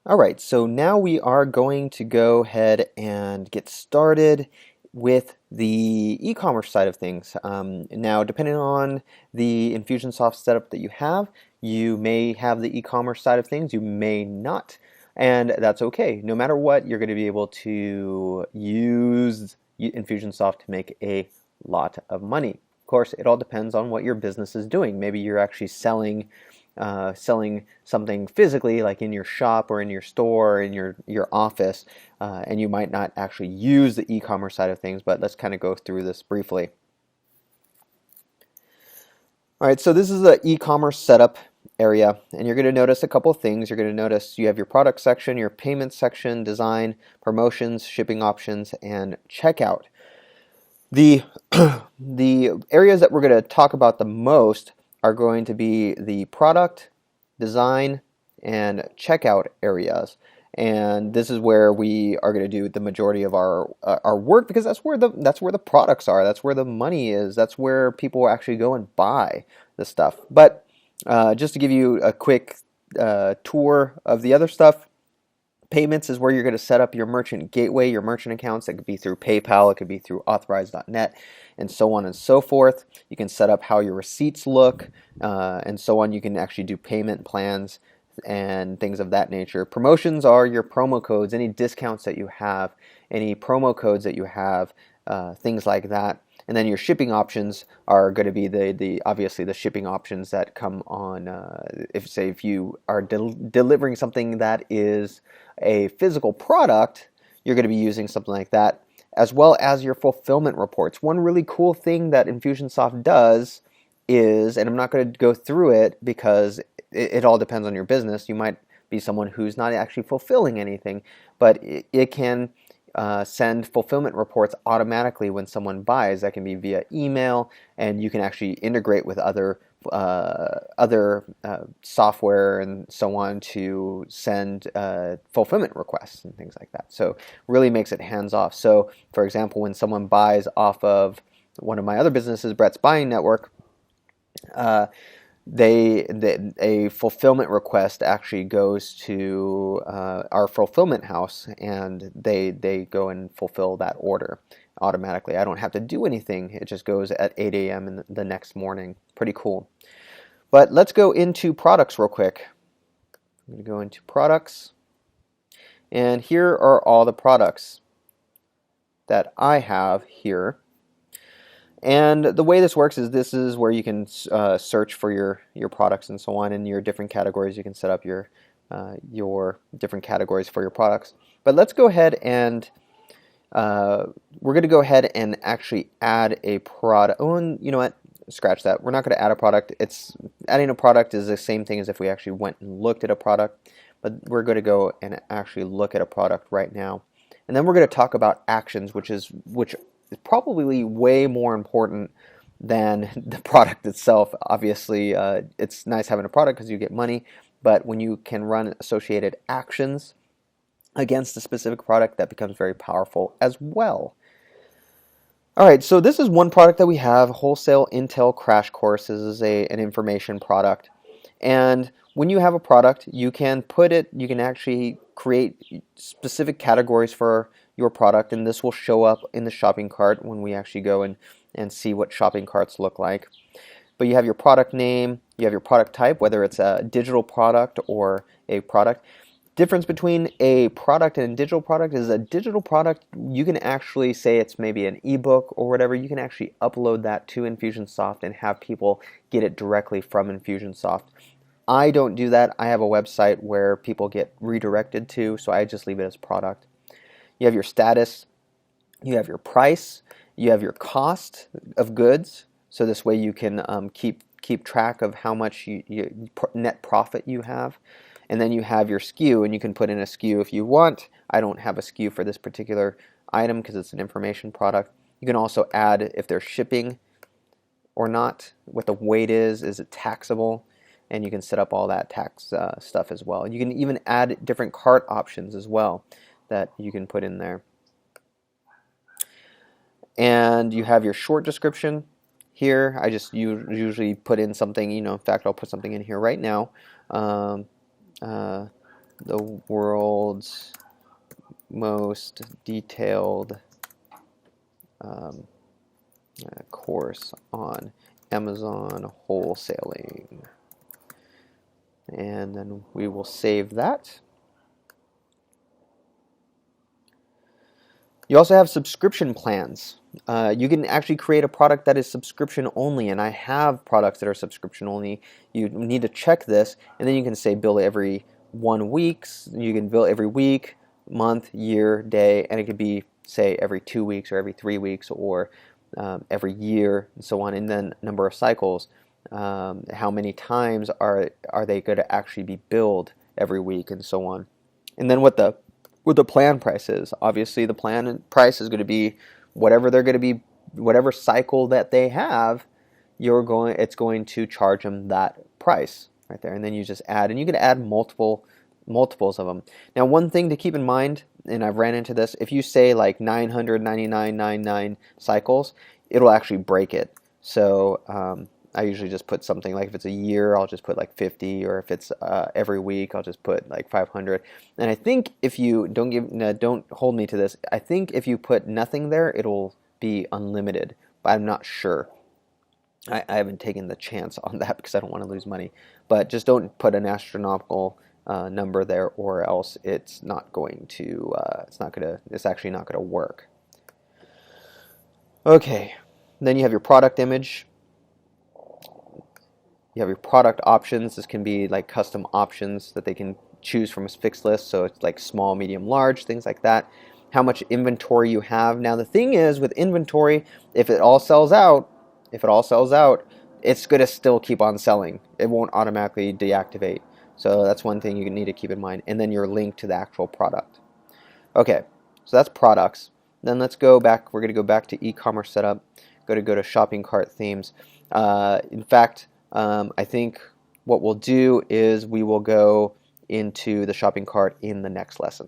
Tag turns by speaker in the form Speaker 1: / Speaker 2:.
Speaker 1: All right, so now we are going to go ahead and get started with the e-commerce side of things. Now, depending on the Infusionsoft setup that you may have the e-commerce side of things, you may not, and that's okay. No matter what, you're going to be able to use Infusionsoft to make a lot of money. Of course, it all depends on what your business is doing. Maybe you're actually selling something physically, like in your shop or in your store or in your office, and you might not actually use the e-commerce side of things, but let's kind of go through this briefly. All right, so this is the e-commerce setup area, and you're going to notice a couple of things. You're going to notice you have your product section, your payment section, design, promotions, shipping options, and checkout. The the areas that we're going to talk about the most are going to be the product, design, and checkout areas. And this is where we are going to do the majority of our work, because that's where the products are. That's where the money is. That's where people actually go and buy the stuff. But just to give you a quick tour of the other stuff, payments is where you're going to set up your merchant gateway, your merchant accounts. It could be through PayPal, it could be through Authorize.net, and so on and so forth. You can set up how your receipts look, and so on. You can actually do payment plans and things of that nature. Promotions are your promo codes, any discounts that you have, any promo codes that you have, things like that. And then your shipping options are going to be the obviously the shipping options that come on if you are delivering something that is a physical product, you're going to be using something like that, as well as your fulfillment reports. One really cool thing that Infusionsoft does is, and I'm not going to go through it because it all depends on your business. You might be someone who's not actually fulfilling anything, but it can send fulfillment reports automatically when someone buys. That can be via email, and you can actually integrate with other software and so on to send fulfillment requests and things like that. So really makes it hands off. So for example, when someone buys off of one of my other businesses, Brett's Buying Network, a fulfillment request actually goes to our fulfillment house, and they go and fulfill that order automatically. I don't have to do anything. It just goes at 8 a.m. in the next morning. Pretty cool. But let's go into products real quick. I'm going to go into products, and here are all the products that I have here. And the way this works is this is where you can search for your products and so on in your different categories. You can set up your different categories for your products. But let's go ahead and we're going to go ahead and actually add a product. Oh, and you know what? Scratch that. We're not going to add a product. Adding a product is the same thing as if we actually went and looked at a product. But we're going to go and actually look at a product right now. And then we're going to talk about actions, which is probably way more important than the product itself. Obviously, it's nice having a product because you get money, but when you can run associated actions against a specific product, that becomes very powerful as well. All right, so this is one product that we have, Wholesale Intel Crash Course. This is an information product. And when you have a product, you can actually create specific categories for your product, and this will show up in the shopping cart when we actually go and see what shopping carts look like. But you have your product name, you have your product type, whether it's a digital product or a product. Difference between a product and a digital product is a digital product, you can actually say it's maybe an ebook or whatever. You can actually upload that to Infusionsoft and have people get it directly from Infusionsoft. I don't do that. I have a website where people get redirected to, so I just leave it as product. You have your status, you have your price, you have your cost of goods, so this way you can keep track of how much net profit you have. And then you have your SKU, and you can put in a SKU if you want. I don't have a SKU for this particular item because it's an information product. You can also add if they're shipping or not, what the weight is it taxable? And you can set up all that tax stuff as well. You can even add different cart options as well that you can put in there. And you have your short description here. I just usually put in something, in fact, I'll put something in here right now. the world's most detailed course on Amazon wholesaling. And then we will save that. You also have subscription plans. You can actually create a product that is subscription only, and I have products that are subscription only. You need to check this, and then you can say bill every 1 week. You can bill every week, month, year, day, and it could be, say, every 2 weeks or every 3 weeks or every year and so on, and then number of cycles. How many times are they going to actually be billed every week and so on. And then what the plan price is. Obviously the plan price is going to be whatever they're going to be, whatever cycle that they have, it's going to charge them that price right there. And then you just add, and you can add multiples of them. Now one thing to keep in mind, and I've ran into this, if you say like 999.99 cycles, it'll actually break it. So I usually just put something like, if it's a year, I'll just put like 50, or if it's every week, I'll just put like 500. And I think if you don't hold me to this, I think if you put nothing there, it'll be unlimited, but I'm not sure. I haven't taken the chance on that because I don't want to lose money. But just don't put an astronomical number there, or else it's not going to. It's actually not going to work. Okay, then you have your product image. You have your product options. This can be like custom options that they can choose from a fixed list. So it's like small, medium, large, things like that. How much inventory you have. Now the thing is with inventory, if it all sells out, it's going to still keep on selling. It won't automatically deactivate. So that's one thing you need to keep in mind. And then your link to the actual product. Okay, so that's products. Then let's go back. We're going to go back to e-commerce setup. Go to shopping cart themes. In fact, I think what we'll do is we will go into the shopping cart in the next lesson.